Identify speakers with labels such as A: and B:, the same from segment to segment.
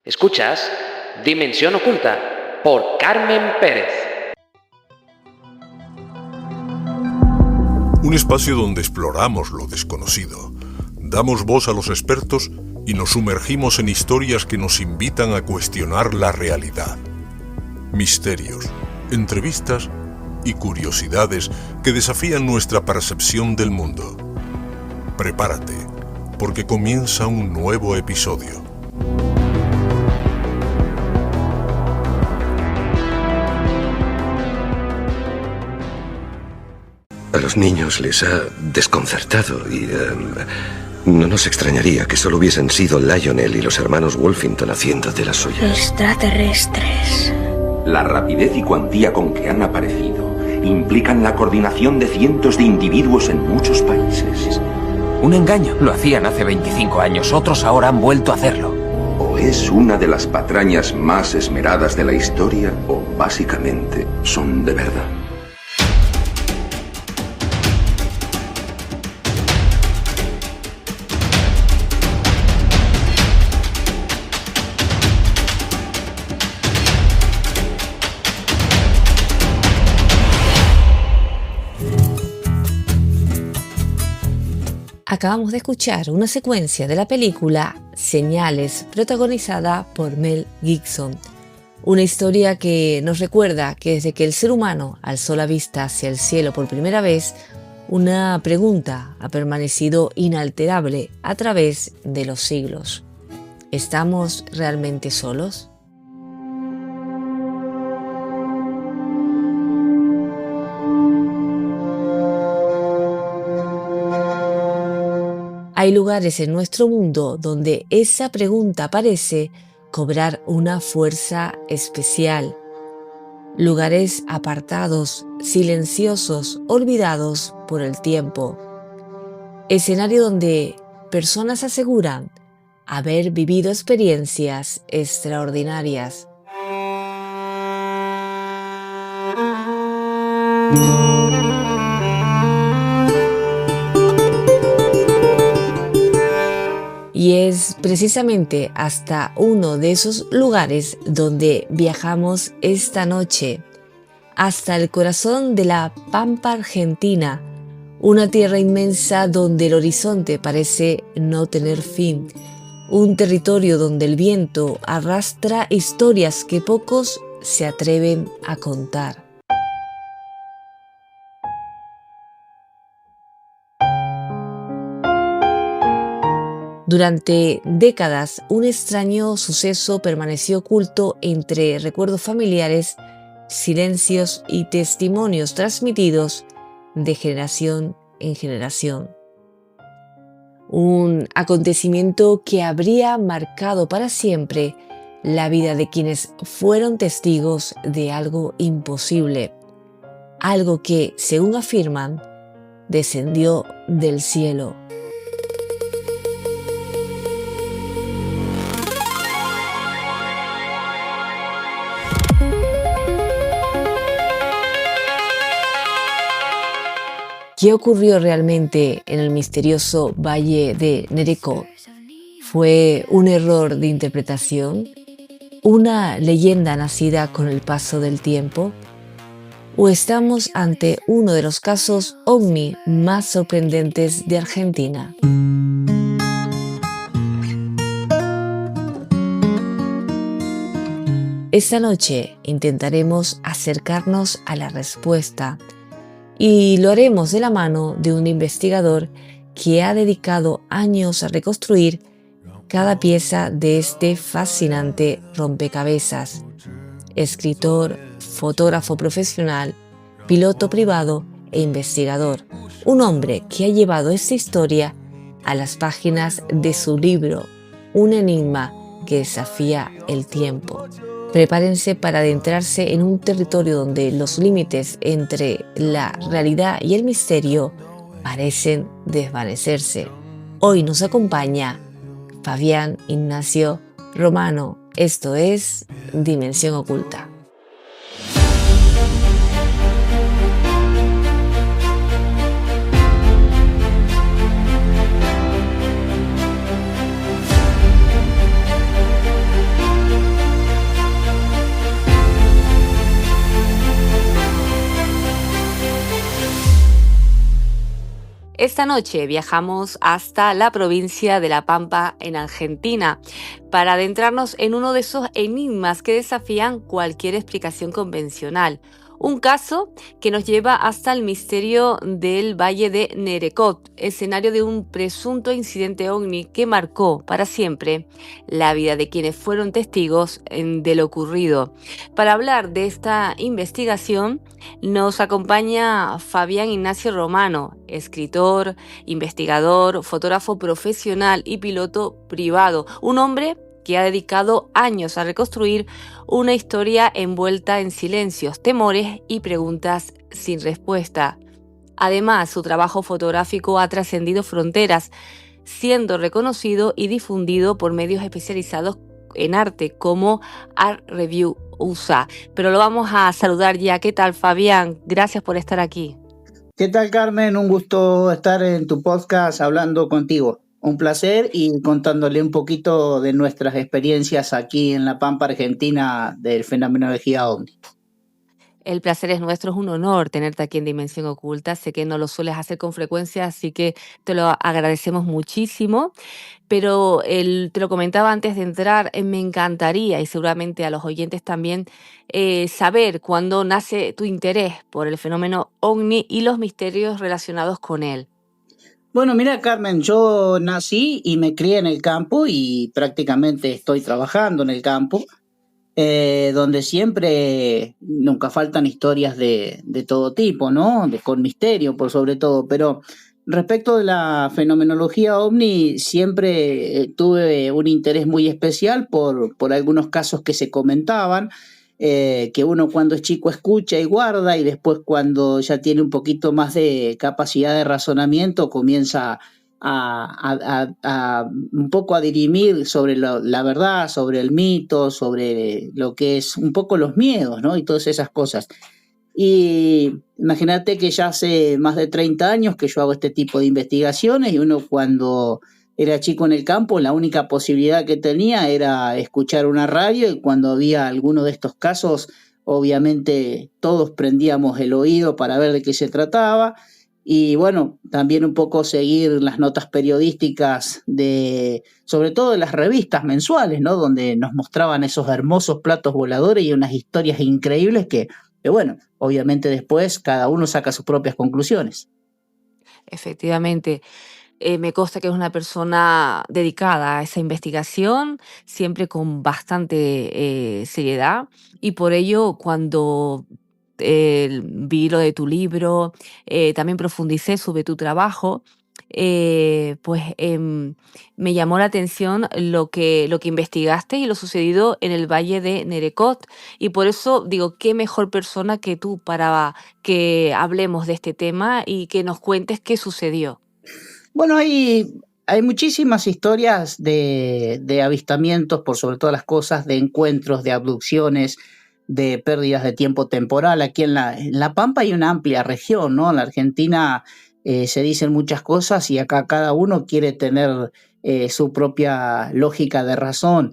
A: Escuchas Dimensión Oculta por Carmen Pérez.
B: Un espacio donde exploramos lo desconocido, damos voz a los expertos y nos sumergimos en historias que nos invitan a cuestionar la realidad. Misterios, entrevistas y curiosidades que desafían nuestra percepción del mundo. Prepárate, porque comienza un nuevo episodio.
C: A los niños les ha desconcertado y no nos extrañaría que solo hubiesen sido Lionel y los hermanos Wolfington haciendo de las suyas.
D: Extraterrestres.
E: La rapidez y cuantía con que han aparecido implican la coordinación de cientos de individuos en muchos países.
F: Un engaño. Lo hacían hace 25 años. Otros ahora han vuelto a hacerlo.
E: O es una de las patrañas más esmeradas de la historia, o básicamente son de verdad.
G: Acabamos de escuchar una secuencia de la película Señales, protagonizada por Mel Gibson. Una historia que nos recuerda que desde que el ser humano alzó la vista hacia el cielo por primera vez, una pregunta ha permanecido inalterable a través de los siglos. ¿Estamos realmente solos? Hay lugares en nuestro mundo donde esa pregunta parece cobrar una fuerza especial. Lugares apartados, silenciosos, olvidados por el tiempo. Escenario donde personas aseguran haber vivido experiencias extraordinarias. Y es precisamente hasta uno de esos lugares donde viajamos esta noche, hasta el corazón de la Pampa Argentina, una tierra inmensa donde el horizonte parece no tener fin, un territorio donde el viento arrastra historias que pocos se atreven a contar. Durante décadas, un extraño suceso permaneció oculto entre recuerdos familiares, silencios y testimonios transmitidos de generación en generación. Un acontecimiento que habría marcado para siempre la vida de quienes fueron testigos de algo imposible, algo que, según afirman, descendió del cielo. ¿Qué ocurrió realmente en el misterioso Valle de Nereko? ¿Fue un error de interpretación? ¿Una leyenda nacida con el paso del tiempo? ¿O estamos ante uno de los casos ovni más sorprendentes de Argentina? Esta noche intentaremos acercarnos a la respuesta. Y lo haremos de la mano de un investigador que ha dedicado años a reconstruir cada pieza de este fascinante rompecabezas. Escritor, fotógrafo profesional, piloto privado e investigador. Un hombre que ha llevado esta historia a las páginas de su libro, Un enigma que desafía el tiempo. Prepárense para adentrarse en un territorio donde los límites entre la realidad y el misterio parecen desvanecerse. Hoy nos acompaña Fabián Ignacio Romano. Esto es Dimensión Oculta. esta noche viajamos hasta la provincia de La Pampa, en Argentina, para adentrarnos en uno de esos enigmas que desafían cualquier explicación convencional. Un caso que nos lleva hasta el misterio del Valle de Nerecot, escenario de un presunto incidente ovni que marcó para siempre la vida de quienes fueron testigos de lo ocurrido. Para hablar de esta investigación nos acompaña Fabián Ignacio Romano, escritor, investigador, fotógrafo profesional y piloto privado, un hombre que ha dedicado años a reconstruir una historia envuelta en silencios, temores y preguntas sin respuesta. Además, su trabajo fotográfico ha trascendido fronteras, siendo reconocido y difundido por medios especializados en arte como Art Review USA. Pero lo vamos a saludar ya. ¿Qué tal, Fabián? Gracias por estar aquí.
H: ¿Qué tal, Carmen? Un gusto estar en tu podcast hablando contigo. Un placer y contándole un poquito de nuestras experiencias aquí en La Pampa, Argentina, del fenomenología ovni.
G: El placer es nuestro, es un honor tenerte aquí en Dimensión Oculta. Sé que no lo sueles hacer con frecuencia, así que te lo agradecemos muchísimo. Pero te lo comentaba antes de entrar, me encantaría, y seguramente a los oyentes también, saber cuándo nace tu interés por el fenómeno ovni y los misterios relacionados con él.
H: Bueno, mira, Carmen, yo nací y me crié en el campo y prácticamente estoy trabajando en el campo, donde siempre, nunca faltan historias de todo tipo, ¿no? Con misterio, por sobre todo. Pero respecto de la fenomenología ovni, siempre tuve un interés muy especial por algunos casos que se comentaban, que uno cuando es chico escucha y guarda, y después cuando ya tiene un poquito más de capacidad de razonamiento comienza a un poco a dirimir sobre la verdad, sobre el mito, sobre lo que es un poco los miedos, ¿no? Y todas esas cosas. Y imagínate que ya hace más de 30 años que yo hago este tipo de investigaciones, y uno cuando era chico en el campo, la única posibilidad que tenía era escuchar una radio, y cuando había alguno de estos casos, obviamente todos prendíamos el oído para ver de qué se trataba. Y bueno, también un poco seguir las notas periodísticas sobre todo de las revistas mensuales, ¿no? Donde nos mostraban esos hermosos platos voladores y unas historias increíbles que bueno, obviamente después cada uno saca sus propias conclusiones.
G: Efectivamente. Me consta que es una persona dedicada a esa investigación, siempre con bastante seriedad, y por ello cuando vi lo de tu libro, también profundicé sobre tu trabajo, me llamó la atención lo que investigaste y lo sucedido en el Valle de Nerecot, y por eso digo, qué mejor persona que tú para que hablemos de este tema y que nos cuentes qué sucedió.
H: Bueno, hay muchísimas historias de avistamientos, por sobre todas las cosas, de encuentros, de abducciones, de pérdidas de tiempo temporal. Aquí en La Pampa hay una amplia región, ¿no? En la Argentina se dicen muchas cosas y acá cada uno quiere tener su propia lógica de razón.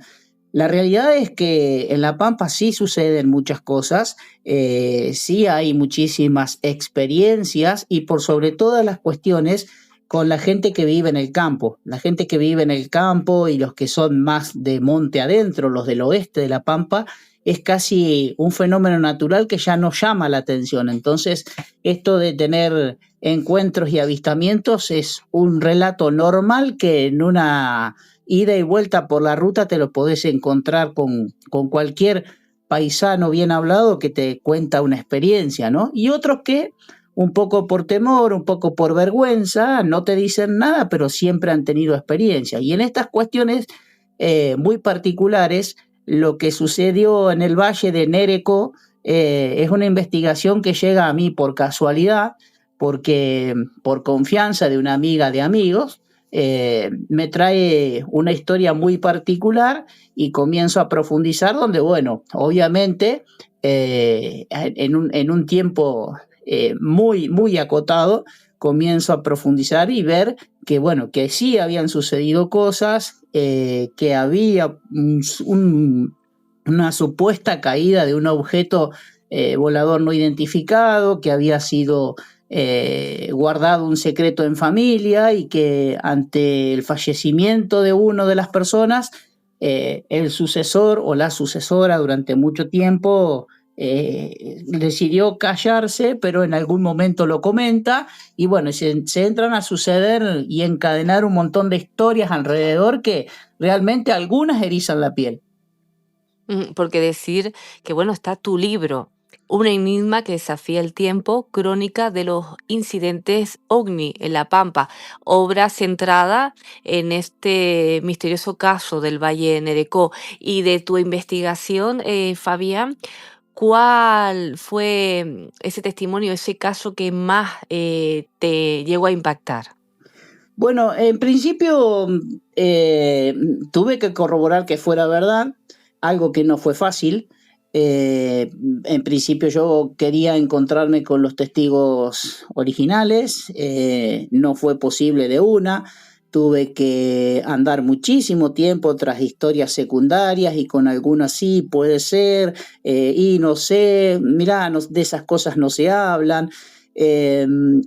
H: La realidad es que en La Pampa sí suceden muchas cosas, sí hay muchísimas experiencias, y por sobre todas las cuestiones con la gente que vive en el campo. La gente que vive en el campo y los que son más de monte adentro, los del oeste de La Pampa, es casi un fenómeno natural que ya nos llama la atención. Entonces, esto de tener encuentros y avistamientos es un relato normal que en una ida y vuelta por la ruta te lo podés encontrar con cualquier paisano bien hablado que te cuenta una experiencia, ¿no? Y otros que un poco por temor, un poco por vergüenza, no te dicen nada, pero siempre han tenido experiencia. Y en estas cuestiones muy particulares, lo que sucedió en el Valle de Nerecot es una investigación que llega a mí por casualidad, porque por confianza de una amiga de amigos, me trae una historia muy particular y comienzo a profundizar donde, bueno, obviamente en un tiempo muy, muy acotado, comienzo a profundizar y ver que, bueno, que sí habían sucedido cosas, que había una supuesta caída de un objeto volador no identificado, que había sido guardado un secreto en familia y que ante el fallecimiento de una de las personas, el sucesor o la sucesora durante mucho tiempo decidió callarse, pero en algún momento lo comenta y bueno, se entran a suceder y encadenar un montón de historias alrededor que realmente algunas erizan la piel.
G: Porque decir que, bueno, está tu libro, un enigma que desafía el tiempo, crónica de los incidentes OVNI en La Pampa, obra centrada en este misterioso caso del Valle de Nerecó. Y de tu investigación, Fabián, ¿cuál fue ese testimonio, ese caso que más te llegó a impactar?
H: Bueno, en principio tuve que corroborar que fuera verdad, algo que no fue fácil. En principio yo quería encontrarme con los testigos originales, no fue posible de una, tuve que andar muchísimo tiempo tras historias secundarias y con algunas sí puede ser, y no sé, mirá, de esas cosas no se hablan,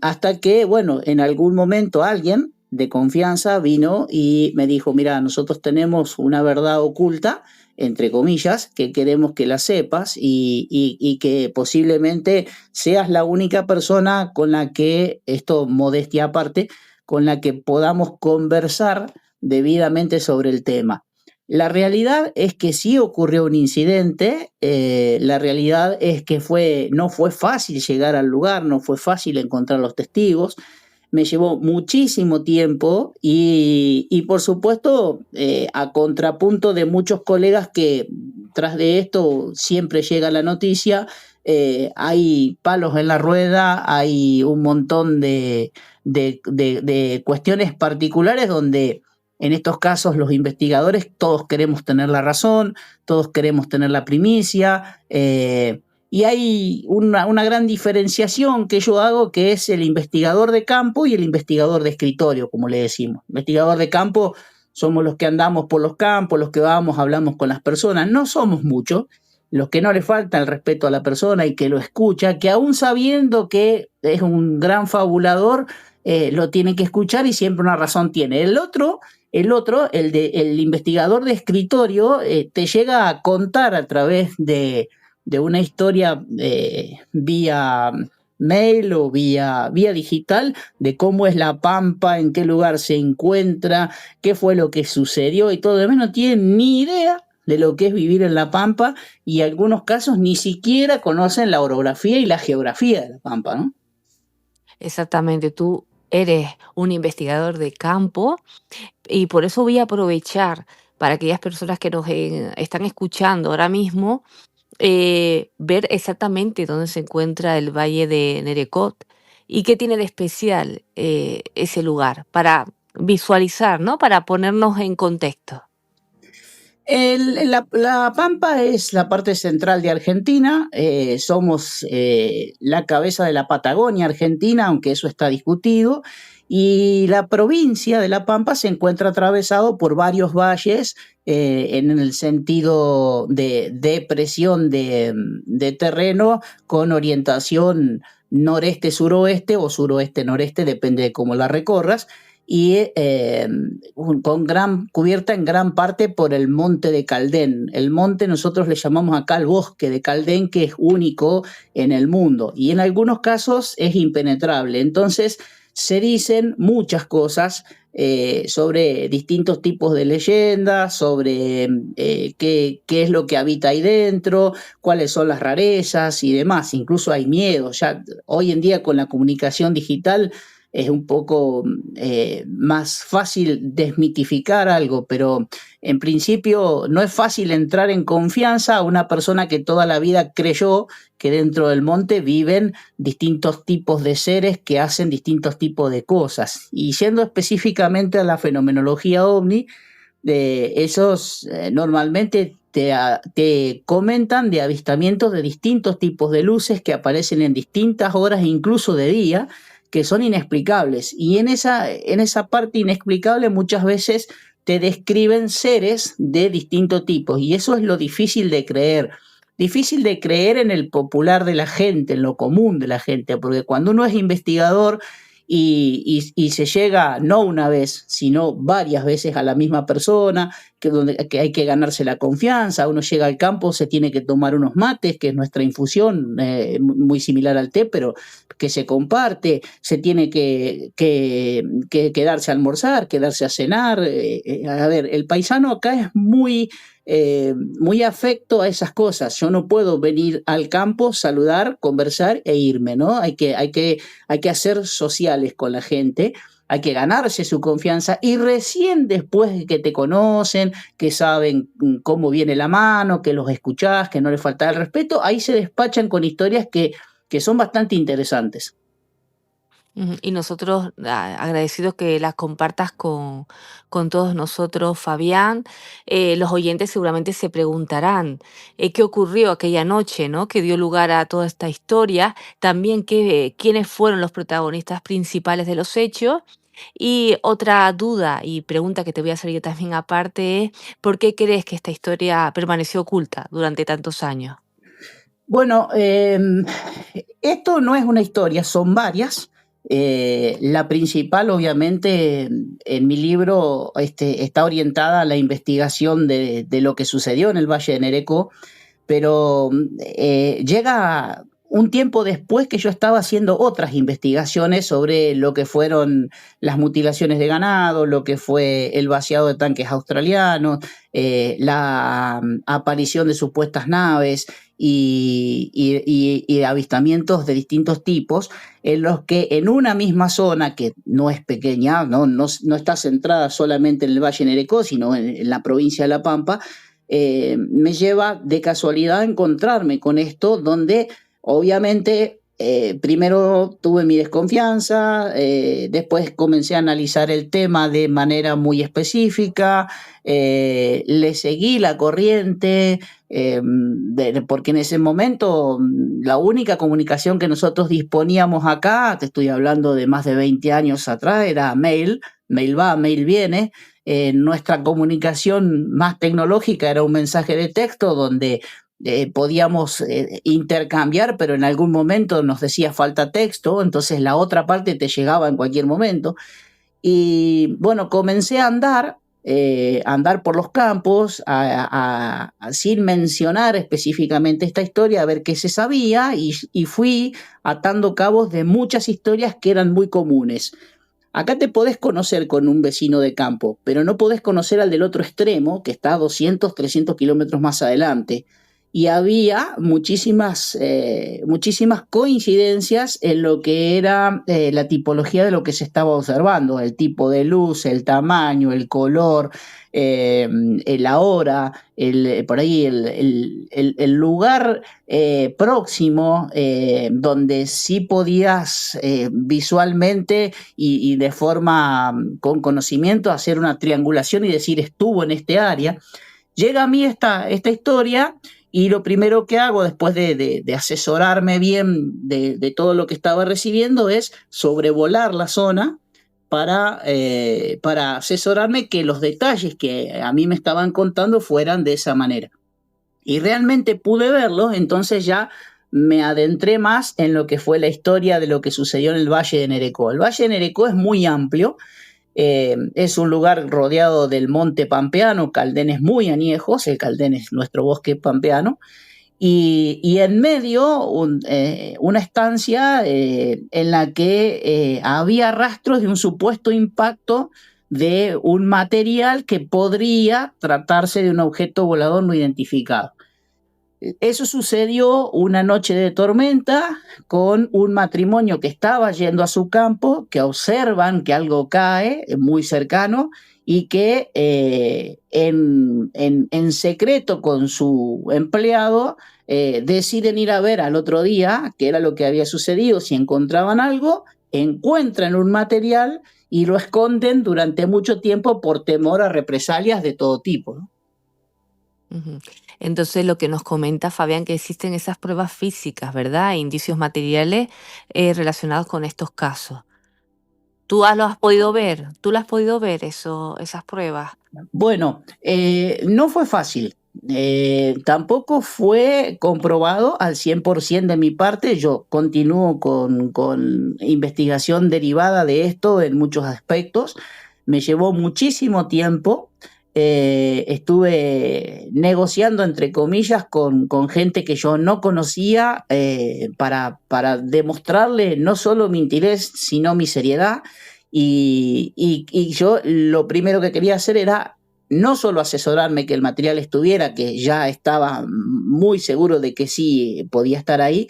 H: hasta que, bueno, en algún momento alguien de confianza vino y me dijo, mira, nosotros tenemos una verdad oculta, entre comillas, que queremos que la sepas y que posiblemente seas la única persona con la que, esto modestia aparte, con la que podamos conversar debidamente sobre el tema. La realidad es que sí ocurrió un incidente, la realidad es que no fue fácil llegar al lugar, no fue fácil encontrar los testigos, me llevó muchísimo tiempo y por supuesto a contrapunto de muchos colegas que tras de esto siempre llega la noticia, hay palos en la rueda, hay un montón de cuestiones particulares donde en estos casos los investigadores todos queremos tener la razón, todos queremos tener la primicia, y hay una gran diferenciación que yo hago, que es el investigador de campo y el investigador de escritorio, como le decimos. Investigador de campo somos los que andamos por los campos, los que vamos, hablamos con las personas. No somos muchos, los que no le falta el respeto a la persona y que lo escucha, que aún sabiendo que es un gran fabulador, lo tiene que escuchar y siempre una razón tiene. El investigador de escritorio, te llega a contar a través de una historia vía mail o vía digital de cómo es La Pampa, en qué lugar se encuentra, qué fue lo que sucedió y todo lo demás. No tienen ni idea de lo que es vivir en La Pampa y en algunos casos ni siquiera conocen la orografía y la geografía de La Pampa, ¿no?
G: Exactamente, tú eres un investigador de campo y por eso voy a aprovechar para aquellas personas que nos están escuchando ahora mismo, ver exactamente dónde se encuentra el Valle de Nerecot y qué tiene de especial ese lugar para visualizar, ¿no? Para ponernos en contexto.
H: La Pampa es la parte central de Argentina, somos la cabeza de la Patagonia Argentina, aunque eso está discutido, y la provincia de La Pampa se encuentra atravesado por varios valles en el sentido de presión de terreno con orientación noreste-suroeste o suroeste-noreste, depende de cómo la recorras, y cubierta en gran parte por el monte de Caldén. El monte nosotros le llamamos acá el bosque de Caldén, que es único en el mundo y en algunos casos es impenetrable. Entonces se dicen muchas cosas sobre distintos tipos de leyendas, sobre qué es lo que habita ahí dentro, cuáles son las rarezas y demás. Incluso hay miedo. Ya hoy en día con la comunicación digital es un poco más fácil desmitificar algo, pero en principio no es fácil entrar en confianza a una persona que toda la vida creyó que dentro del monte viven distintos tipos de seres que hacen distintos tipos de cosas. Y yendo específicamente a la fenomenología OVNI, esos normalmente te comentan de avistamientos de distintos tipos de luces que aparecen en distintas horas, incluso de día, que son inexplicables. Y en esa parte inexplicable muchas veces te describen seres de distintos tipos. Y eso es lo difícil de creer. difícil de creer en el popular de la gente, en lo común de la gente, porque cuando uno es investigador y se llega no una vez, sino varias veces a la misma persona, que hay que ganarse la confianza, uno llega al campo, se tiene que tomar unos mates, que es nuestra infusión, muy similar al té, pero que se comparte, se tiene que quedarse a almorzar, quedarse a cenar. A ver, el paisano acá es muy afecto a esas cosas. Yo no puedo venir al campo, saludar, conversar e irme, ¿no? Hay que hacer sociales con la gente, hay que ganarse su confianza y recién después de que te conocen, que saben cómo viene la mano, que los escuchás, que no les falta el respeto, ahí se despachan con historias que son bastante interesantes.
G: Y nosotros agradecidos que las compartas con todos nosotros, Fabián. Los oyentes seguramente se preguntarán qué ocurrió aquella noche, ¿no? Que dio lugar a toda esta historia. También quiénes fueron los protagonistas principales de los hechos. Y otra duda y pregunta que te voy a hacer yo también aparte es, ¿por qué crees que esta historia permaneció oculta durante tantos años?
H: Bueno, esto no es una historia, son varias. La principal, obviamente, en mi libro está orientada a la investigación de lo que sucedió en el Valle de Nerecó, pero llega un tiempo después que yo estaba haciendo otras investigaciones sobre lo que fueron las mutilaciones de ganado, lo que fue el vaciado de tanques australianos, la aparición de supuestas naves y avistamientos de distintos tipos, en los que en una misma zona, que no es pequeña, no está centrada solamente en el Valle de Nerecó, sino en la provincia de La Pampa, me lleva de casualidad a encontrarme con esto, donde obviamente primero tuve mi desconfianza, después comencé a analizar el tema de manera muy específica, le seguí la corriente, porque en ese momento la única comunicación que nosotros disponíamos acá, te estoy hablando de más de 20 años atrás, era mail va, mail viene. Nuestra comunicación más tecnológica era un mensaje de texto donde podíamos intercambiar, pero en algún momento nos decía falta texto, entonces la otra parte te llegaba en cualquier momento. Y bueno, comencé a andar por los campos, sin mencionar específicamente esta historia, a ver qué se sabía, y fui atando cabos de muchas historias que eran muy comunes. Acá te podés conocer con un vecino de campo, pero no podés conocer al del otro extremo, que está a 200, 300 kilómetros más adelante. Y había muchísimas coincidencias en lo que era la tipología de lo que se estaba observando, el tipo de luz, el tamaño, el color, la hora, por ahí el lugar próximo donde sí podías visualmente y de forma con conocimiento hacer una triangulación y decir estuvo en este área. Llega a mí esta historia. Y lo primero que hago después de asesorarme bien de todo lo que estaba recibiendo es sobrevolar la zona para asesorarme que los detalles que a mí me estaban contando fueran de esa manera. Y realmente pude verlo, entonces ya me adentré más en lo que fue la historia de lo que sucedió en el Valle de Nerecó. El Valle de Nerecó es muy amplio. Es un lugar rodeado del monte pampeano, caldenes muy añejos, el Caldén es nuestro bosque pampeano, y en medio una estancia en la que había rastros de un supuesto impacto de un material que podría tratarse de un objeto volador no identificado. Eso sucedió una noche de tormenta con un matrimonio que estaba yendo a su campo, que observan que algo cae muy cercano y que en secreto con su empleado deciden ir a ver al otro día qué era lo que había sucedido, si encontraban algo, encuentran un material y lo esconden durante mucho tiempo por temor a represalias de todo tipo, ¿no?
G: Ujú. Entonces lo que nos comenta Fabián, que existen esas pruebas físicas, ¿verdad? E indicios materiales relacionados con estos casos. ¿Tú lo has podido ver? ¿Tú lo has podido ver esas pruebas?
H: Bueno, no fue fácil. tampoco fue comprobado al 100% de mi parte. Yo continúo con investigación derivada de esto en muchos aspectos. Me llevó muchísimo tiempo. Estuve negociando, entre comillas, con gente que yo no conocía para demostrarle no solo mi interés, sino mi seriedad. Y yo lo primero que quería hacer era no solo asesorarme que el material estuviera, que ya estaba muy seguro de que sí podía estar ahí,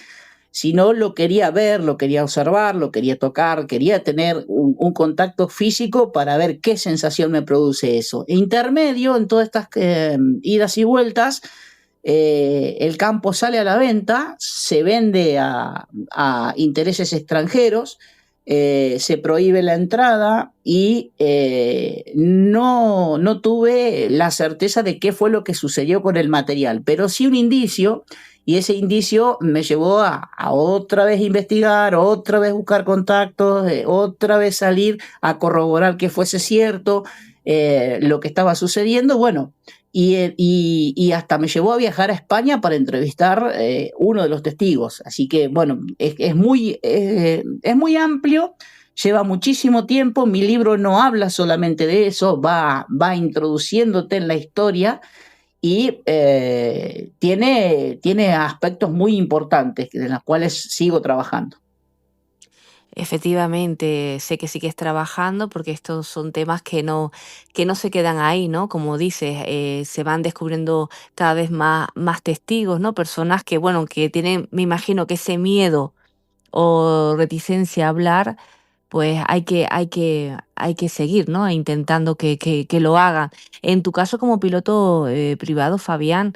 H: sino lo quería ver, lo quería observar, lo quería tocar, quería tener un contacto físico para ver qué sensación me produce eso. E intermedio, en todas estas idas y vueltas, el campo sale a la venta, se vende a intereses extranjeros, se prohíbe la entrada y no tuve la certeza de qué fue lo que sucedió con el material, pero sí un indicio, y ese indicio me llevó a otra vez investigar, otra vez buscar contactos, otra vez salir a corroborar que fuese cierto lo que estaba sucediendo. Bueno, y hasta me llevó a viajar a España para entrevistar uno de los testigos. Así que, bueno, es muy amplio, lleva muchísimo tiempo. Mi libro no habla solamente de eso, va introduciéndote en la historia y tiene aspectos muy importantes en los cuales sigo trabajando.
G: Efectivamente, sé que sigues trabajando porque estos son temas que no se quedan ahí, ¿no? Como dices, se van descubriendo cada vez más testigos, ¿no? Personas que, bueno, que tienen, me imagino que ese miedo o reticencia a hablar, pues hay que seguir, ¿no? Intentando que lo hagan. En tu caso como piloto privado, Fabián,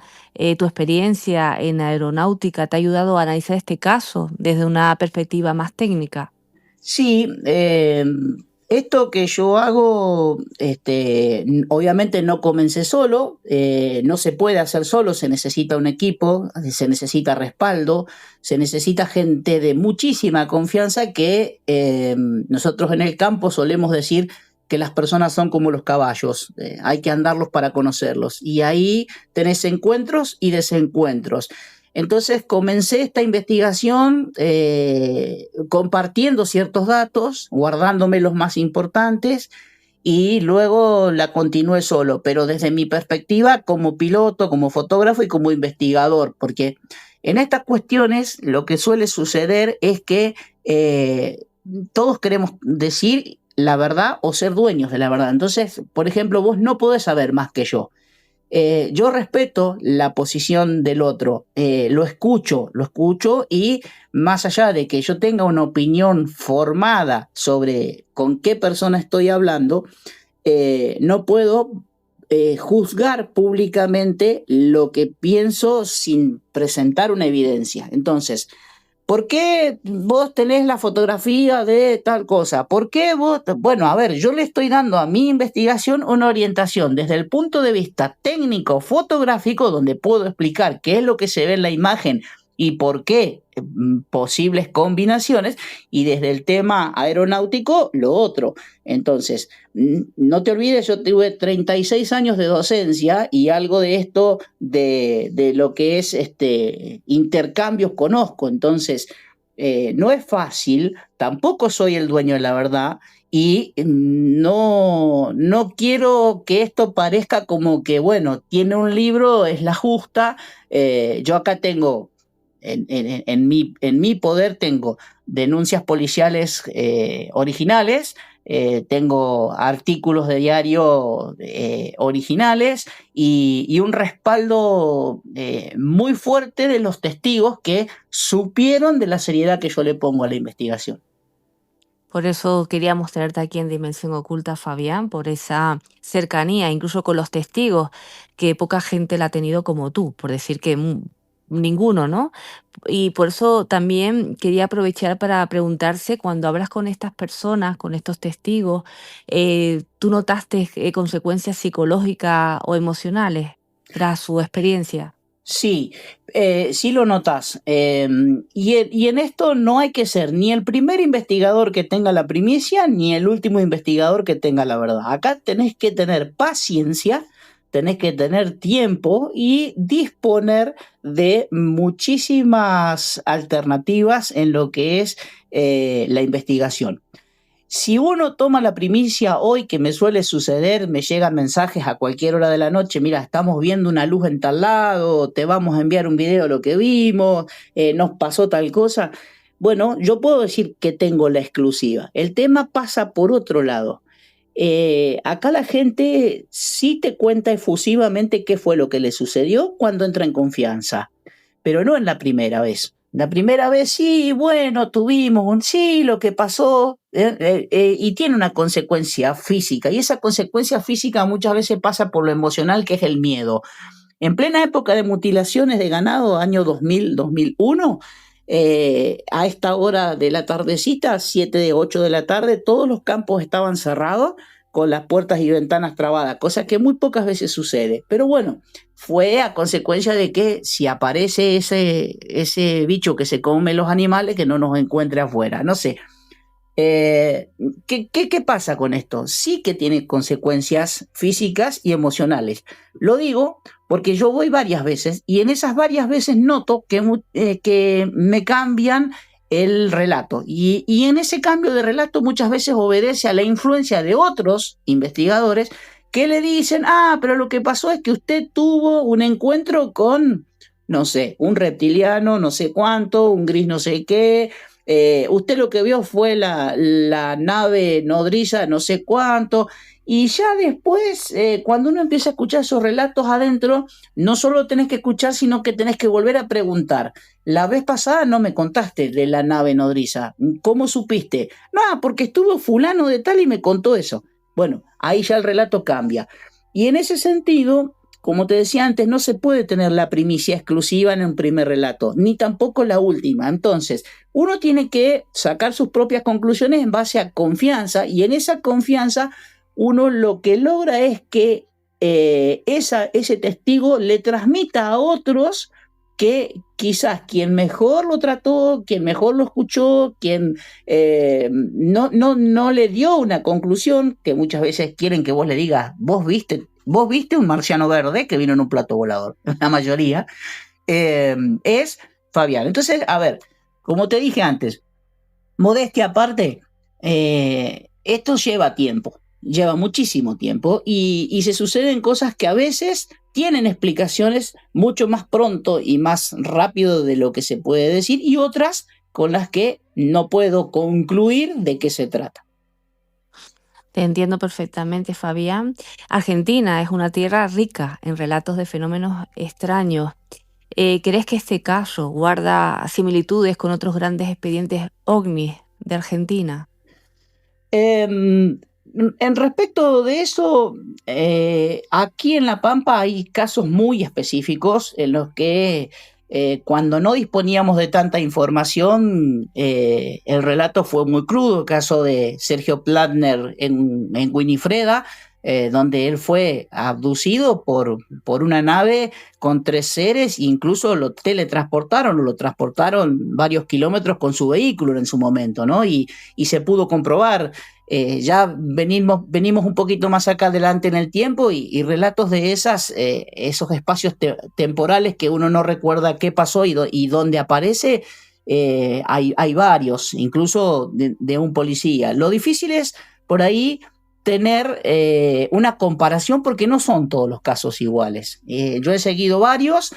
G: ¿tu experiencia en aeronáutica te ha ayudado a analizar este caso desde una perspectiva más técnica?
H: Sí, esto que yo hago, obviamente no comencé solo, no se puede hacer solo, se necesita un equipo, se necesita respaldo, se necesita gente de muchísima confianza que nosotros en el campo solemos decir que las personas son como los caballos, hay que andarlos para conocerlos, y ahí tenés encuentros y desencuentros. Entonces comencé esta investigación compartiendo ciertos datos, guardándome los más importantes y luego la continué solo, pero desde mi perspectiva como piloto, como fotógrafo y como investigador, porque en estas cuestiones lo que suele suceder es que todos queremos decir la verdad o ser dueños de la verdad. Entonces, por ejemplo, vos no podés saber más que yo. Yo respeto la posición del otro, lo escucho y más allá de que yo tenga una opinión formada sobre con qué persona estoy hablando, no puedo juzgar públicamente lo que pienso sin presentar una evidencia. Entonces, ¿por qué vos tenés la fotografía de tal cosa? ¿Por qué vos? Bueno, a ver, yo le estoy dando a mi investigación una orientación desde el punto de vista técnico, fotográfico, donde puedo explicar qué es lo que se ve en la imagen y por qué posibles combinaciones, y desde el tema aeronáutico, lo otro. Entonces, no te olvides, yo tuve 36 años de docencia y algo de esto, de lo que es intercambios conozco. Entonces, no es fácil, tampoco soy el dueño de la verdad y no quiero que esto parezca como que, bueno, tiene un libro, es la justa. Yo acá tengo en mi poder tengo denuncias policiales originales, tengo artículos de diario originales y un respaldo muy fuerte de los testigos que supieron de la seriedad que yo le pongo a la investigación.
G: Por eso queríamos tenerte aquí en Dimensión Oculta, Fabián, por esa cercanía, incluso con los testigos, que poca gente la ha tenido como tú, por decir que ninguno, ¿no? Y por eso también quería aprovechar para preguntarse, cuando hablas con estas personas, con estos testigos, ¿tú notaste consecuencias psicológicas o emocionales tras su experiencia?
H: Sí, sí lo notas. Y en esto no hay que ser ni el primer investigador que tenga la primicia, ni el último investigador que tenga la verdad. Acá tenés que tener paciencia tenés que tener tiempo y disponer de muchísimas alternativas en lo que es la investigación. Si uno toma la primicia hoy, que me suele suceder, me llegan mensajes a cualquier hora de la noche, mira, estamos viendo una luz en tal lado, te vamos a enviar un video de lo que vimos, nos pasó tal cosa. Bueno, yo puedo decir que tengo la exclusiva. El tema pasa por otro lado. Acá la gente sí te cuenta efusivamente qué fue lo que le sucedió cuando entra en confianza, pero no en la primera vez. La primera vez sí, bueno, tuvimos un sí, lo que pasó, y tiene una consecuencia física, y esa consecuencia física muchas veces pasa por lo emocional, que es el miedo. En plena época de mutilaciones de ganado, año 2000, 2001, a esta hora de la tardecita, 7, 8 de la tarde, todos los campos estaban cerrados con las puertas y ventanas trabadas, cosa que muy pocas veces sucede. Pero bueno, fue a consecuencia de que si aparece ese bicho que se come los animales, que no nos encuentre afuera. No sé. ¿Qué pasa con esto? Sí que tiene consecuencias físicas y emocionales. Lo digo porque yo voy varias veces y en esas varias veces noto que me cambian el relato. Y en ese cambio de relato muchas veces obedece a la influencia de otros investigadores que le dicen, pero lo que pasó es que usted tuvo un encuentro con, no sé, un reptiliano, no sé cuánto, un gris no sé qué, usted lo que vio fue la nave nodriza no sé cuánto, y ya después, cuando uno empieza a escuchar esos relatos adentro, no solo tenés que escuchar, sino que tenés que volver a preguntar. La vez pasada no me contaste de la nave nodriza, ¿cómo supiste? No, porque estuvo fulano de tal y me contó eso. Bueno, ahí ya el relato cambia. Y en ese sentido, como te decía antes, no se puede tener la primicia exclusiva en un primer relato, ni tampoco la última. Entonces, uno tiene que sacar sus propias conclusiones en base a confianza, y en esa confianza uno lo que logra es que ese testigo le transmita a otros que quizás quien mejor lo trató, quien mejor lo escuchó, quien no le dio una conclusión, que muchas veces quieren que vos le digas, vos viste un marciano verde que vino en un plato volador, la mayoría, es Fabián. Entonces, a ver, como te dije antes, modestia aparte, esto lleva tiempo. Lleva muchísimo tiempo y se suceden cosas que a veces tienen explicaciones mucho más pronto y más rápido de lo que se puede decir, y otras con las que no puedo concluir de qué se trata.
G: Te entiendo perfectamente, Fabián. Argentina es una tierra rica en relatos de fenómenos extraños. ¿Crees que este caso guarda similitudes con otros grandes expedientes ovnis de Argentina?
H: En respecto de eso, aquí en La Pampa hay casos muy específicos en los que cuando no disponíamos de tanta información, el relato fue muy crudo. El caso de Sergio Plattner en Winifreda, donde él fue abducido por una nave con 3 seres, e incluso lo transportaron varios kilómetros con su vehículo en su momento, ¿no? Y se pudo comprobar. Ya venimos un poquito más acá adelante en el tiempo y relatos de esos espacios temporales que uno no recuerda qué pasó y dónde aparece, hay varios, incluso de un policía. Lo difícil es por ahí tener una comparación, porque no son todos los casos iguales. Yo he seguido varios.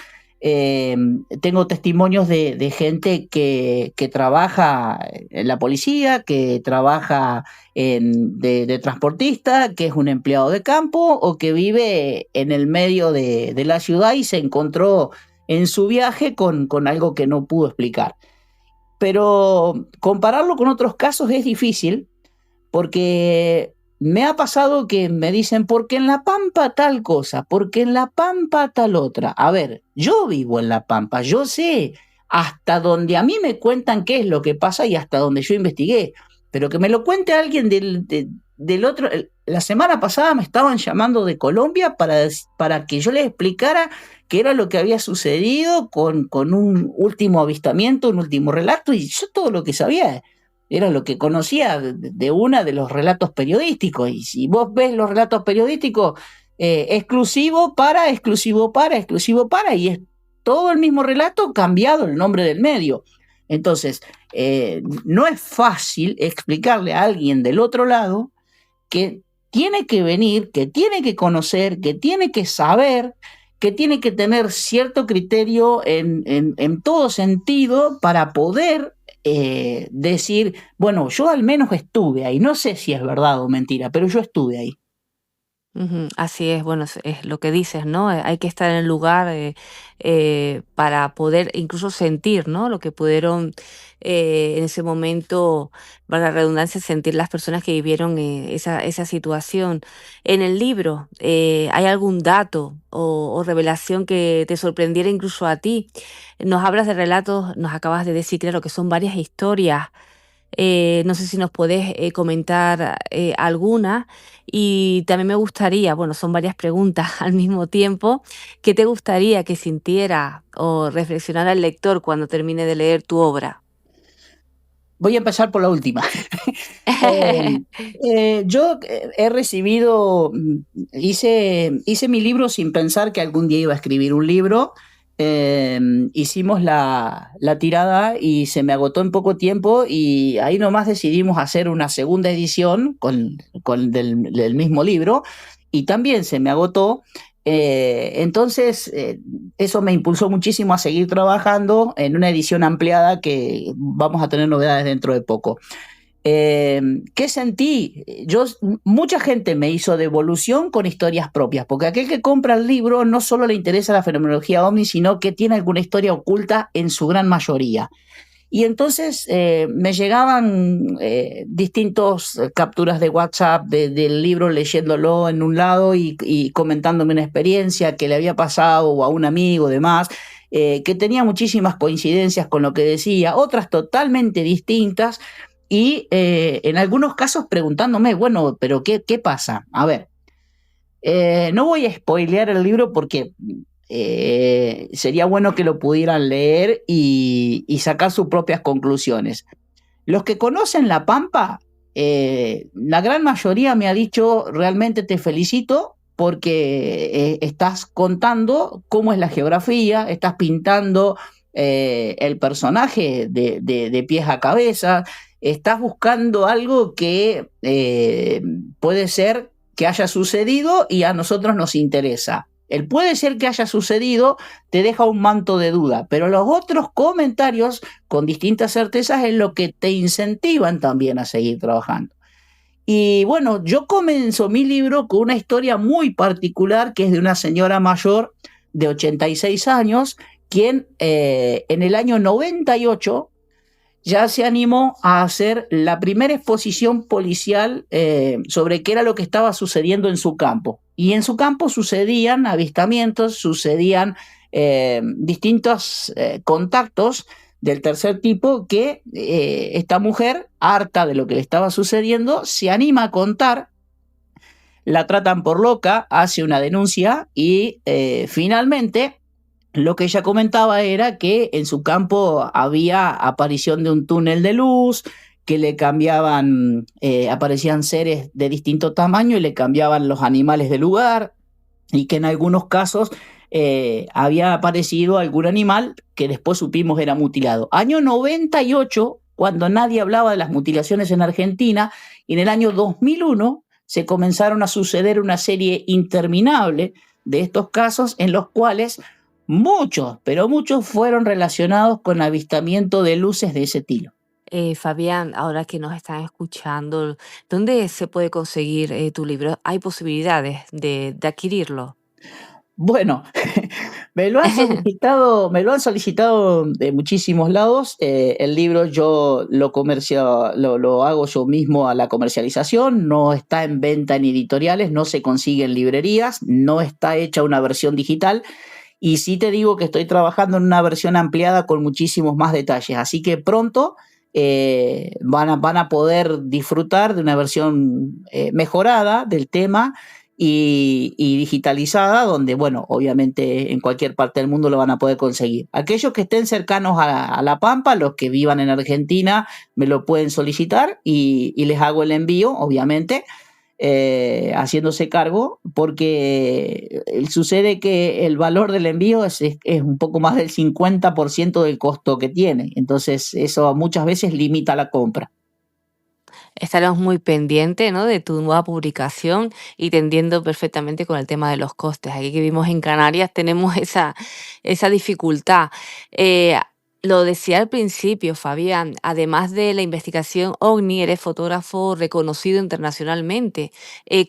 H: Tengo testimonios de gente que trabaja en la policía, que trabaja de transportista, que es un empleado de campo o que vive en el medio de la ciudad y se encontró en su viaje con algo que no pudo explicar. Pero compararlo con otros casos es difícil, porque me ha pasado que me dicen, porque en La Pampa tal cosa, porque en La Pampa tal otra. A ver, yo vivo en La Pampa, yo sé hasta donde a mí me cuentan qué es lo que pasa y hasta donde yo investigué, pero que me lo cuente alguien del otro. La semana pasada me estaban llamando de Colombia para que yo les explicara qué era lo que había sucedido con un último avistamiento, un último relato, y yo todo lo que sabía era lo que conocía de uno de los relatos periodísticos. Y si vos ves los relatos periodísticos, exclusivo para, y es todo el mismo relato, cambiado el nombre del medio. Entonces, no es fácil explicarle a alguien del otro lado que tiene que venir, que tiene que conocer, que tiene que saber, que tiene que tener cierto criterio en todo sentido para poder decir, bueno, yo al menos estuve ahí, no sé si es verdad o mentira, pero yo estuve ahí.
G: Ujú, así es, bueno, es lo que dices, ¿no? Hay que estar en el lugar para poder incluso sentir, ¿no? Lo que pudieron en ese momento, para la redundancia, sentir las personas que vivieron esa situación. En el libro, ¿hay algún dato o revelación que te sorprendiera incluso a ti? Nos hablas de relatos, nos acabas de decir, claro, que son varias historias. No sé si nos podés comentar alguna. Y también me gustaría, bueno, son varias preguntas al mismo tiempo, ¿qué te gustaría que sintiera o reflexionara el lector cuando termine de leer tu obra?
H: Voy a empezar por la última. Yo he recibido, hice mi libro sin pensar que algún día iba a escribir un libro. Hicimos la tirada y se me agotó en poco tiempo, y ahí nomás decidimos hacer una segunda edición del mismo libro, y también se me agotó. Entonces, eso me impulsó muchísimo a seguir trabajando en una edición ampliada que vamos a tener novedades dentro de poco. ¿Qué sentí? Mucha gente me hizo devolución con historias propias, porque aquel que compra el libro no solo le interesa la fenomenología ovni, sino que tiene alguna historia oculta en su gran mayoría. Y entonces me llegaban distintos capturas de WhatsApp del libro, leyéndolo en un lado y comentándome una experiencia que le había pasado o a un amigo, demás, que tenía muchísimas coincidencias con lo que decía, otras totalmente distintas. Y en algunos casos preguntándome, bueno, pero ¿qué pasa? A ver, no voy a spoilear el libro porque sería bueno que lo pudieran leer y sacar sus propias conclusiones. Los que conocen La Pampa, la gran mayoría me ha dicho, realmente te felicito porque estás contando cómo es la geografía, estás pintando el personaje de pies a cabeza, estás buscando algo que puede ser que haya sucedido y a nosotros nos interesa. El puede ser que haya sucedido te deja un manto de duda, pero los otros comentarios con distintas certezas es lo que te incentivan también a seguir trabajando. Y bueno, yo comienzo mi libro con una historia muy particular, que es de una señora mayor de 86 años, quien en el año 98 ya se animó a hacer la primera exposición policial sobre qué era lo que estaba sucediendo en su campo. Y en su campo sucedían avistamientos, sucedían distintos contactos del tercer tipo que esta mujer, harta de lo que le estaba sucediendo, se anima a contar. La tratan por loca, hace una denuncia y finalmente lo que ella comentaba era que en su campo había aparición de un túnel de luz, que le cambiaban, aparecían seres de distinto tamaño y le cambiaban los animales de lugar, y que en algunos casos había aparecido algún animal que después supimos era mutilado. Año 98, cuando nadie hablaba de las mutilaciones en Argentina, y en el año 2001 se comenzaron a suceder una serie interminable de estos casos en los cuales muchos, pero muchos fueron relacionados con avistamiento de luces de ese estilo.
G: Fabián, ahora que nos están escuchando, ¿dónde se puede conseguir tu libro? ¿Hay posibilidades de adquirirlo?
H: Bueno, me lo han solicitado de muchísimos lados. El libro yo lo hago yo mismo a la comercialización, no está en venta en editoriales, no se consigue en librerías, no está hecha una versión digital. Y sí te digo que estoy trabajando en una versión ampliada con muchísimos más detalles. Así que pronto van a poder disfrutar de una versión mejorada del tema y digitalizada, donde, bueno, obviamente en cualquier parte del mundo lo van a poder conseguir. Aquellos que estén cercanos a La Pampa, los que vivan en Argentina, me lo pueden solicitar y les hago el envío, obviamente. haciéndose cargo, porque sucede que el valor del envío es un poco más del 50% del costo que tiene. Entonces eso muchas veces limita la compra.
G: Estaremos muy pendientes, ¿no?, de tu nueva publicación y te entiendo perfectamente con el tema de los costes. Aquí que vivimos en Canarias tenemos esa dificultad. Eh, lo decía al principio, Fabián, además de la investigación OVNI, eres fotógrafo reconocido internacionalmente.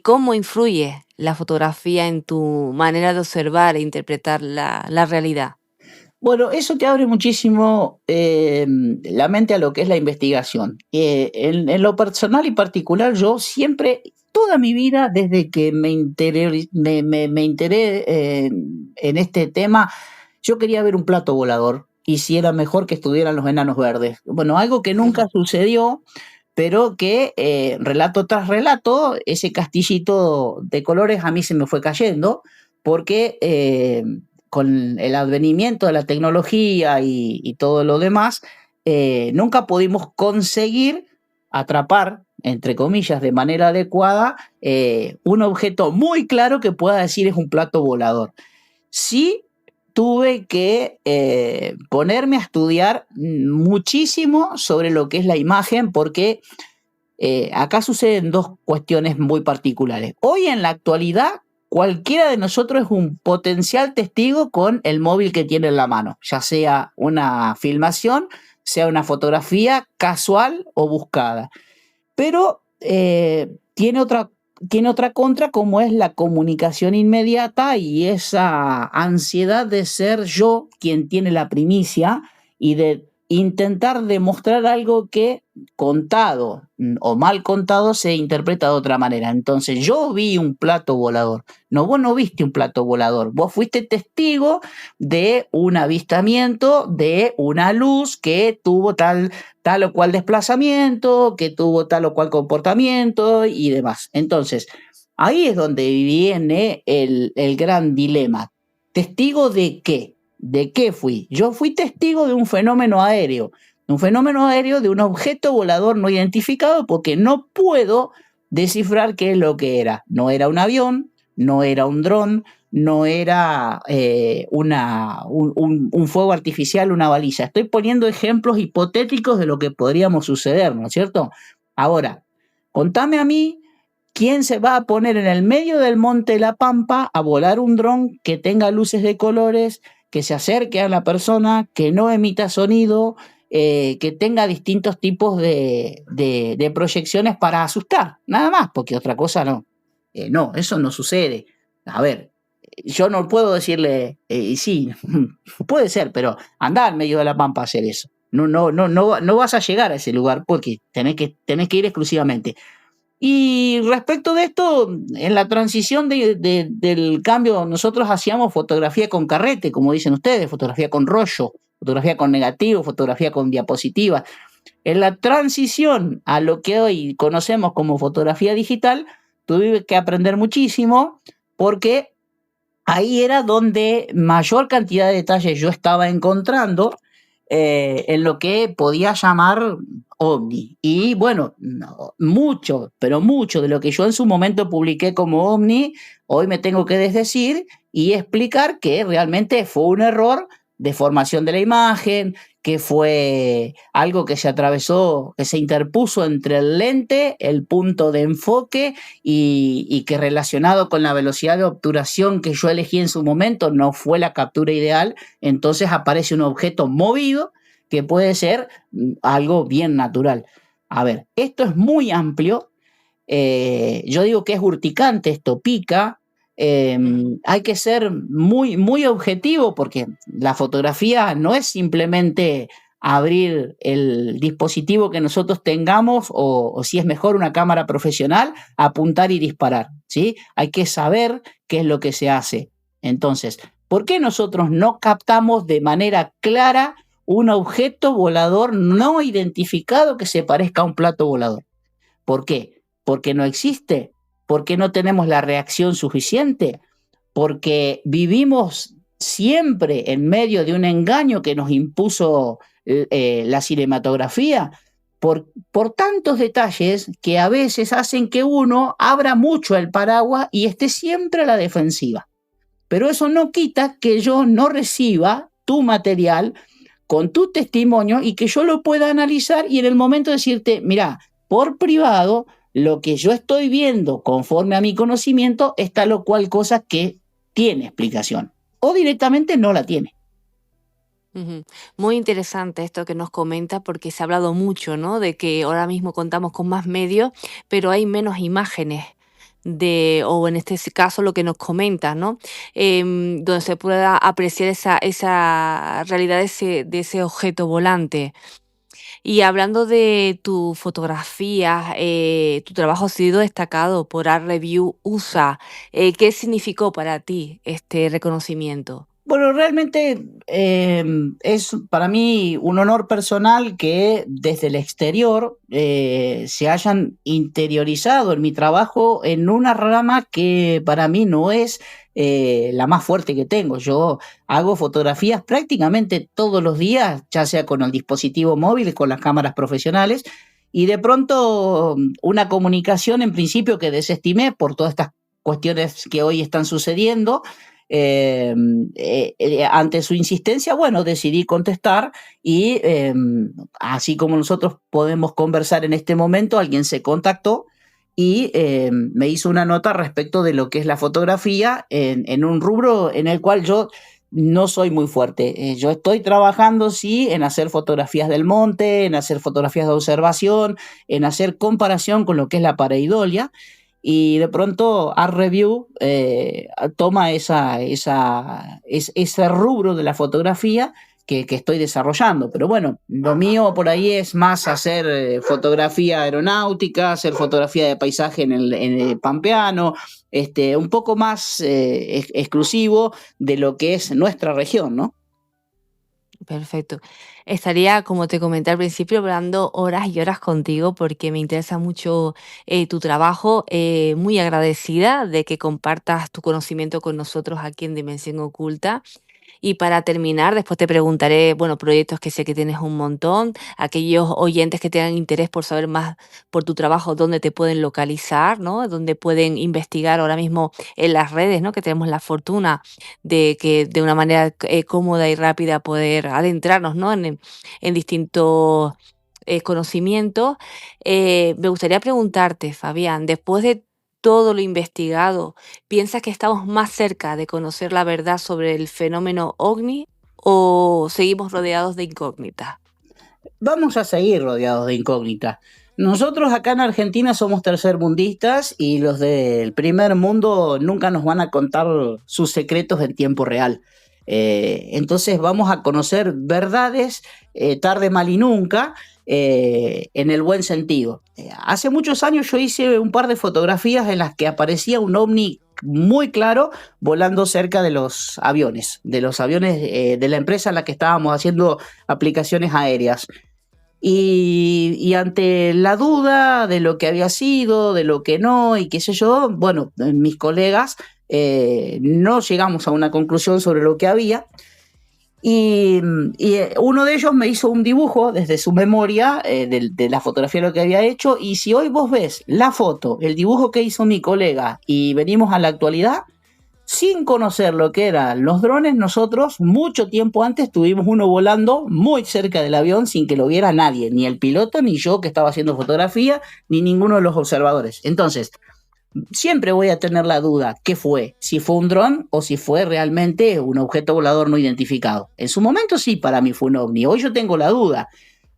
G: ¿Cómo influye la fotografía en tu manera de observar e interpretar la realidad?
H: Bueno, eso te abre muchísimo la mente a lo que es la investigación. En lo personal y particular, yo siempre, toda mi vida, desde que me enteré en este tema, yo quería ver un plato volador y si era mejor que estuvieran los enanos verdes. Bueno, algo que nunca sucedió, pero que relato tras relato, ese castillito de colores a mí se me fue cayendo, porque con el advenimiento de la tecnología y todo lo demás, nunca pudimos conseguir atrapar, entre comillas, de manera adecuada, un objeto muy claro que pueda decir es un plato volador. Sí tuve que ponerme a estudiar muchísimo sobre lo que es la imagen, porque acá suceden dos cuestiones muy particulares. Hoy en la actualidad, cualquiera de nosotros es un potencial testigo con el móvil que tiene en la mano, ya sea una filmación, sea una fotografía casual o buscada. Pero tiene otra contra, como es la comunicación inmediata y esa ansiedad de ser yo quien tiene la primicia y de intentar demostrar algo que contado o mal contado se interpreta de otra manera. Entonces yo vi un plato volador. No, vos no viste un plato volador. Vos fuiste testigo de un avistamiento de una luz que tuvo tal o cual desplazamiento, que tuvo tal o cual comportamiento y demás. Entonces, ahí es donde viene el gran dilema. ¿Testigo de qué? ¿De qué fui? Yo fui testigo de un fenómeno aéreo de un objeto volador no identificado, porque no puedo descifrar qué es lo que era. No era un avión, no era un dron, no era un fuego artificial, una baliza. Estoy poniendo ejemplos hipotéticos de lo que podríamos suceder, ¿no es cierto? Ahora, contame a mí quién se va a poner en el medio del monte de la Pampa a volar un dron que tenga luces de colores, que se acerque a la persona, que no emita sonido, que tenga distintos tipos de proyecciones para asustar, nada más, porque otra cosa no. No, eso no sucede. A ver, yo no puedo decirle, sí, puede ser, pero andá al medio de la Pampa a hacer eso. No vas a llegar a ese lugar porque tenés que ir exclusivamente. Y respecto de esto, en la transición del cambio, nosotros hacíamos fotografía con carrete, como dicen ustedes, fotografía con rollo, fotografía con negativo, fotografía con diapositivas. En la transición a lo que hoy conocemos como fotografía digital, tuve que aprender muchísimo, porque ahí era donde mayor cantidad de detalles yo estaba encontrando en lo que podía llamar OVNI. Y bueno, mucho, pero mucho de lo que yo en su momento publiqué como OVNI, hoy me tengo que desdecir y explicar que realmente fue un error de formación de la imagen, que fue algo que se atravesó, que se interpuso entre el lente, el punto de enfoque y que relacionado con la velocidad de obturación que yo elegí en su momento no fue la captura ideal. Entonces aparece un objeto movido que puede ser algo bien natural. A ver, esto es muy amplio. Yo digo que es urticante, esto pica. Hay que ser muy, muy objetivo, porque la fotografía no es simplemente abrir el dispositivo que nosotros tengamos o si es mejor una cámara profesional, apuntar y disparar, ¿sí? Hay que saber qué es lo que se hace. Entonces, ¿por qué nosotros no captamos de manera clara un objeto volador no identificado que se parezca a un plato volador? ¿Por qué? Porque no existe. ¿Por qué no tenemos la reacción suficiente? Porque vivimos siempre en medio de un engaño que nos impuso la cinematografía, por tantos detalles que a veces hacen que uno abra mucho el paraguas y esté siempre a la defensiva. Pero eso no quita que yo no reciba tu material con tu testimonio y que yo lo pueda analizar y en el momento decirte, mira, por privado, lo que yo estoy viendo conforme a mi conocimiento es tal o cual cosa que tiene explicación o directamente no la tiene.
G: Muy interesante esto que nos comenta porque se ha hablado mucho, ¿no? De que ahora mismo contamos con más medios, pero hay menos imágenes o en este caso lo que nos comenta, ¿no? Donde se pueda apreciar esa realidad de ese objeto volante. Y hablando de tu fotografía, tu trabajo ha sido destacado por Art Review USA. ¿Qué significó para ti este reconocimiento?
H: Bueno, realmente es para mí un honor personal que desde el exterior se hayan interiorizado en mi trabajo en una rama que para mí no es la más fuerte que tengo. Yo hago fotografías prácticamente todos los días, ya sea con el dispositivo móvil, con las cámaras profesionales, y de pronto una comunicación en principio que desestimé por todas estas cuestiones que hoy están sucediendo. Ante su insistencia, bueno, decidí contestar y así como nosotros podemos conversar en este momento, alguien se contactó y me hizo una nota respecto de lo que es la fotografía en un rubro en el cual yo no soy muy fuerte. Yo estoy trabajando, sí, en hacer fotografías del monte, en hacer fotografías de observación, en hacer comparación con lo que es la pareidolia. Y de pronto Art Review toma ese rubro de la fotografía que estoy desarrollando. Pero bueno, lo mío por ahí es más hacer fotografía aeronáutica, hacer fotografía de paisaje en el pampeano, un poco más exclusivo de lo que es nuestra región, ¿no?
G: Perfecto. Estaría, como te comenté al principio, hablando horas y horas contigo porque me interesa mucho tu trabajo. Muy agradecida de que compartas tu conocimiento con nosotros aquí en Dimensión Oculta. Y para terminar, después te preguntaré, bueno, proyectos que sé que tienes un montón, aquellos oyentes que tengan interés por saber más por tu trabajo, dónde te pueden localizar, ¿no? Dónde pueden investigar ahora mismo en las redes, ¿no? Que tenemos la fortuna de que de una manera cómoda y rápida poder adentrarnos, ¿no? En distintos conocimientos. Me gustaría preguntarte, Fabián, después de todo lo investigado, ¿piensas que estamos más cerca de conocer la verdad sobre el fenómeno OVNI o seguimos rodeados de incógnitas?
H: Vamos a seguir rodeados de incógnitas. Nosotros acá en Argentina somos tercermundistas y los del primer mundo nunca nos van a contar sus secretos en tiempo real. Entonces vamos a conocer verdades tarde, mal y nunca, en el buen sentido. Hace muchos años yo hice un par de fotografías en las que aparecía un ovni muy claro volando cerca de los aviones de la empresa en la que estábamos haciendo aplicaciones aéreas. Y ante la duda de lo que había sido, de lo que no, y qué sé yo, bueno, mis colegas no llegamos a una conclusión sobre lo que había. Y uno de ellos me hizo un dibujo desde su memoria de la fotografía de lo que había hecho. Y si hoy vos ves la foto, el dibujo que hizo mi colega y venimos a la actualidad, sin conocer lo que eran los drones, nosotros mucho tiempo antes tuvimos uno volando muy cerca del avión sin que lo viera nadie, ni el piloto, ni yo que estaba haciendo fotografía, ni ninguno de los observadores. Entonces, siempre voy a tener la duda, ¿qué fue? Si fue un dron o si fue realmente un objeto volador no identificado. En su momento sí, para mí fue un ovni. Hoy yo tengo la duda.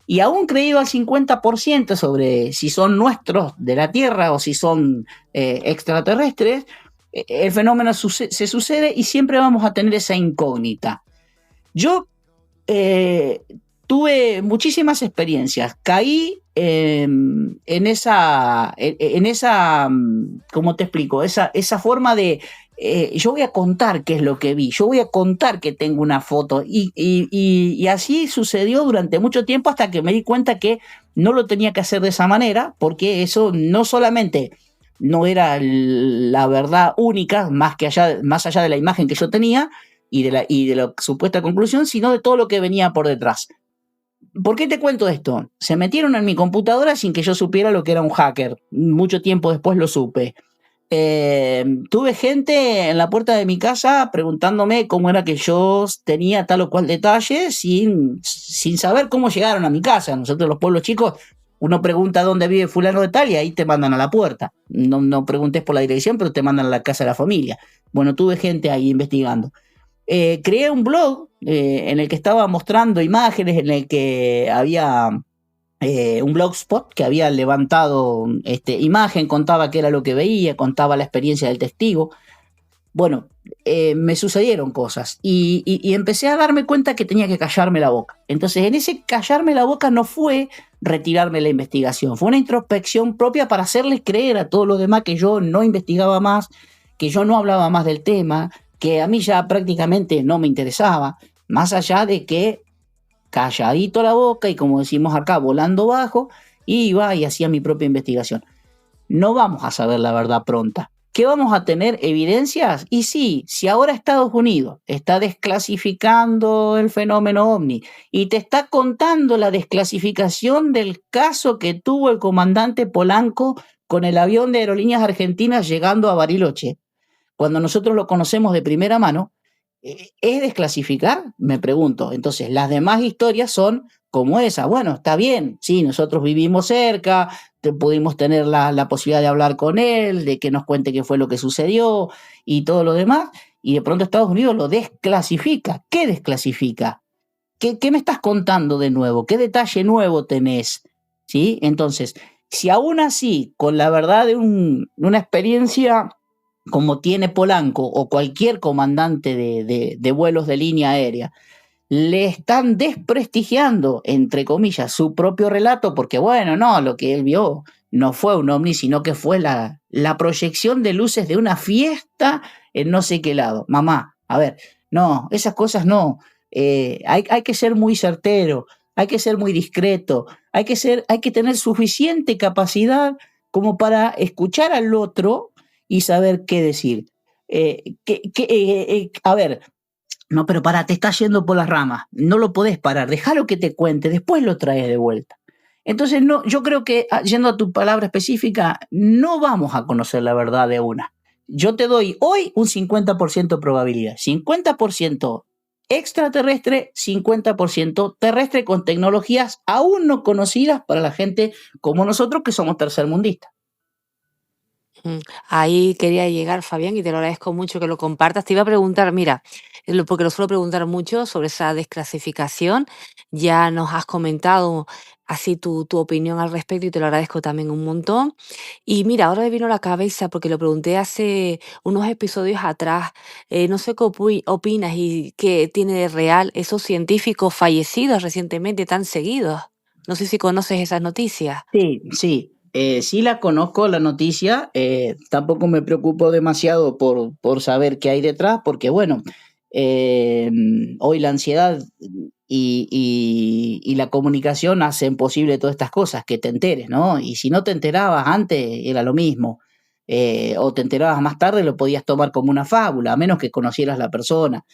H: Y aún creído al 50% sobre si son nuestros de la Tierra o si son extraterrestres, el fenómeno se sucede y siempre vamos a tener esa incógnita. Yo tuve muchísimas experiencias. Caí en esa, ¿cómo te explico? Esa forma de, yo voy a contar qué es lo que vi, yo voy a contar que tengo una foto. Y así sucedió durante mucho tiempo hasta que me di cuenta que no lo tenía que hacer de esa manera, porque eso no solamente no era la verdad única, más allá de la imagen que yo tenía y de la supuesta conclusión, sino de todo lo que venía por detrás. ¿Por qué te cuento esto? Se metieron en mi computadora sin que yo supiera lo que era un hacker. Mucho tiempo después lo supe. Tuve gente en la puerta de mi casa preguntándome cómo era que yo tenía tal o cual detalle sin saber cómo llegaron a mi casa. Nosotros los pueblos chicos, uno pregunta dónde vive fulano de tal y ahí te mandan a la puerta. No preguntes por la dirección, pero te mandan a la casa de la familia. Bueno, tuve gente ahí investigando. Creé un blog en el que estaba mostrando imágenes, en el que había un blogspot que había levantado imagen, contaba qué era lo que veía, contaba la experiencia del testigo. Bueno, me sucedieron cosas y empecé a darme cuenta que tenía que callarme la boca. Entonces, en ese callarme la boca no fue retirarme la investigación, fue una introspección propia para hacerles creer a todos los demás que yo no investigaba más, que yo no hablaba más del tema, que a mí ya prácticamente no me interesaba, más allá de que calladito la boca y, como decimos acá, volando bajo, iba y hacía mi propia investigación. No vamos a saber la verdad pronta. ¿Qué vamos a tener? ¿Evidencias? Y sí, si ahora Estados Unidos está desclasificando el fenómeno OVNI y te está contando la desclasificación del caso que tuvo el comandante Polanco con el avión de Aerolíneas Argentinas llegando a Bariloche, cuando nosotros lo conocemos de primera mano, ¿es desclasificar? Me pregunto. Entonces, las demás historias son como esa. Bueno, está bien, sí, nosotros vivimos cerca, pudimos tener la posibilidad de hablar con él, de que nos cuente qué fue lo que sucedió y todo lo demás, y de pronto Estados Unidos lo desclasifica. ¿Qué desclasifica? ¿Qué me estás contando de nuevo? ¿Qué detalle nuevo tenés? ¿Sí? Entonces, si aún así, con la verdad de una experiencia como tiene Polanco o cualquier comandante de vuelos de línea aérea, le están desprestigiando, entre comillas, su propio relato, porque bueno, no, lo que él vio no fue un ovni, sino que fue la proyección de luces de una fiesta en no sé qué lado. Mamá, a ver, no, esas cosas no. Hay que ser muy certero, hay que ser muy discreto, hay que tener suficiente capacidad como para escuchar al otro y saber qué decir. A ver, no, pero pará, te estás yendo por las ramas, no lo podés parar, déjalo que te cuente, después lo traes de vuelta. Entonces, no, yo creo que, yendo a tu palabra específica, no vamos a conocer la verdad de una. Yo te doy hoy un 50% de probabilidad, 50% extraterrestre, 50% terrestre con tecnologías aún no conocidas para la gente como nosotros que somos tercermundistas.
G: Ahí quería llegar, Fabián, y te lo agradezco mucho que lo compartas. Te iba a preguntar, mira, porque lo suelo preguntar mucho sobre esa desclasificación. Ya nos has comentado así tu opinión al respecto y te lo agradezco también un montón. Y mira, ahora me vino a la cabeza porque lo pregunté hace unos episodios atrás. No sé qué opinas y qué tiene de real esos científicos fallecidos recientemente tan seguidos. No sé si conoces esas noticias.
H: Sí. Sí la conozco, la noticia. Tampoco me preocupo demasiado por saber qué hay detrás, porque bueno, hoy la ansiedad y la comunicación hacen posible todas estas cosas, que te enteres, ¿no? Y si no te enterabas antes, era lo mismo. O te enterabas más tarde, lo podías tomar como una fábula, a menos que conocieras la persona.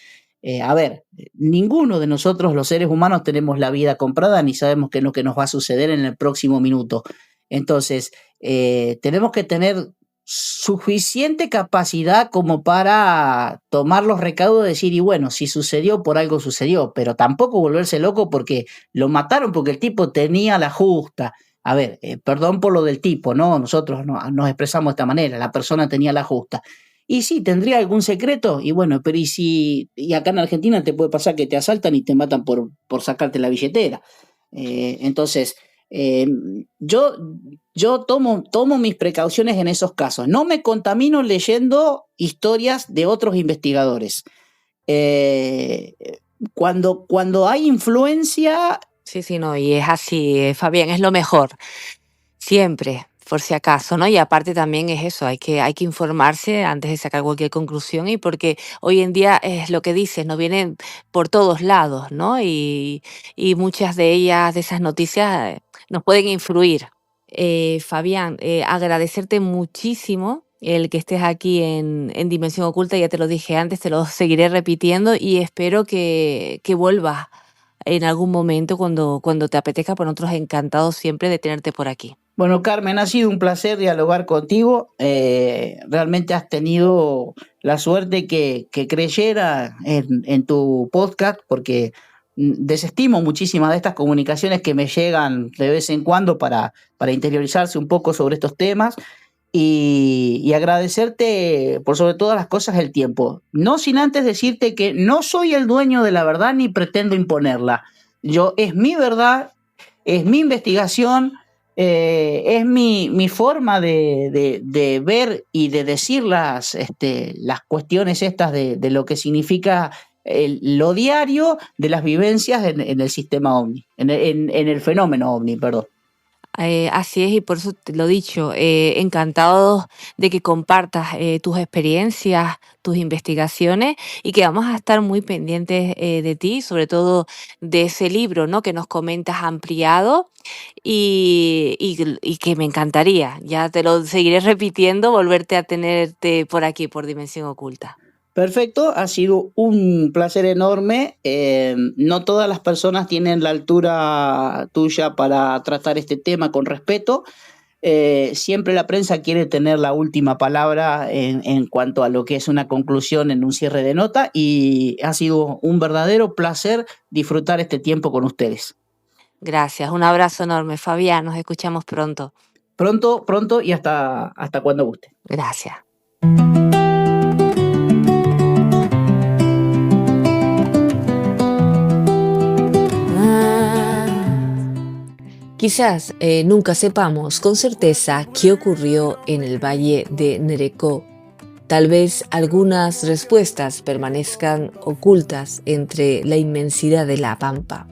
H: A ver, ninguno de nosotros los seres humanos tenemos la vida comprada ni sabemos qué es lo que nos va a suceder en el próximo minuto. Entonces, tenemos que tener suficiente capacidad como para tomar los recaudos y decir, y bueno, si sucedió, por algo sucedió, pero tampoco volverse loco porque lo mataron porque el tipo tenía la justa. A ver, perdón por lo del tipo, ¿no? Nosotros nos expresamos de esta manera, la persona tenía la justa. Y sí, tendría algún secreto, y bueno, pero y acá en Argentina te puede pasar que te asaltan y te matan por sacarte la billetera. Entonces, yo tomo mis precauciones en esos casos. No me contamino leyendo historias de otros investigadores. Cuando hay influencia...
G: Sí, no, y es así, Fabián, es lo mejor. Siempre, por si acaso, ¿no? Y aparte también es eso, hay que informarse antes de sacar cualquier conclusión y porque hoy en día es lo que dices, nos vienen por todos lados, ¿no? Y muchas de ellas, de esas noticias, nos pueden influir. Fabián, agradecerte muchísimo el que estés aquí en Dimensión Oculta, ya te lo dije antes, te lo seguiré repitiendo y espero que vuelvas en algún momento cuando te apetezca. Por nosotros encantados siempre de tenerte por aquí.
H: Bueno, Carmen, ha sido un placer dialogar contigo. Realmente has tenido la suerte que creyera en tu podcast, porque desestimo muchísimas de estas comunicaciones que me llegan de vez en cuando para interiorizarse un poco sobre estos temas. Y agradecerte por sobre todas las cosas el tiempo. No sin antes decirte que no soy el dueño de la verdad ni pretendo imponerla. Es mi verdad, es mi investigación, es mi forma de ver y de decir las cuestiones estas de lo que significa lo diario de las vivencias en el sistema OVNI, en el fenómeno OVNI, perdón.
G: Así es, y por eso te lo he dicho, encantados de que compartas tus experiencias, tus investigaciones, y que vamos a estar muy pendientes de ti, sobre todo de ese libro, ¿no?, que nos comentas ampliado, y que me encantaría, ya te lo seguiré repitiendo, volverte a tenerte por aquí, por Dimensión Oculta.
H: Perfecto, ha sido un placer enorme. No todas las personas tienen la altura tuya para tratar este tema con respeto. Siempre la prensa quiere tener la última palabra en cuanto a lo que es una conclusión en un cierre de nota, y ha sido un verdadero placer disfrutar este tiempo con ustedes.
G: Gracias, un abrazo enorme, Fabián, nos escuchamos pronto.
H: Pronto y hasta cuando guste.
G: Gracias. Quizás nunca sepamos con certeza qué ocurrió en el valle de Nerecó. Tal vez algunas respuestas permanezcan ocultas entre la inmensidad de la pampa,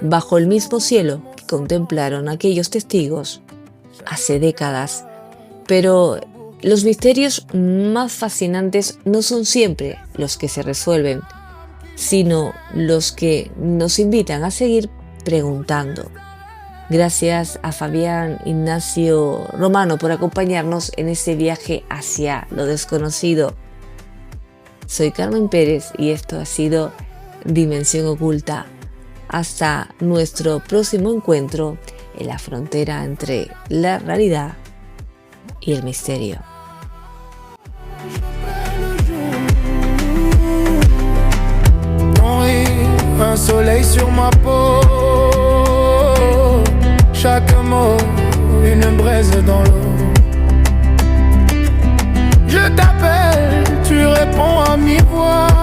G: bajo el mismo cielo que contemplaron aquellos testigos hace décadas. Pero los misterios más fascinantes no son siempre los que se resuelven, sino los que nos invitan a seguir preguntando. Gracias a Fabián Ignacio Romano por acompañarnos en este viaje hacia lo desconocido. Soy Carmen Pérez y esto ha sido Dimensión Oculta. Hasta nuestro próximo encuentro en la frontera entre la realidad y el misterio.
I: Un soleil sur ma peau, chaque mot, une braise dans l'eau. Je t'appelle, tu réponds à mi-voix.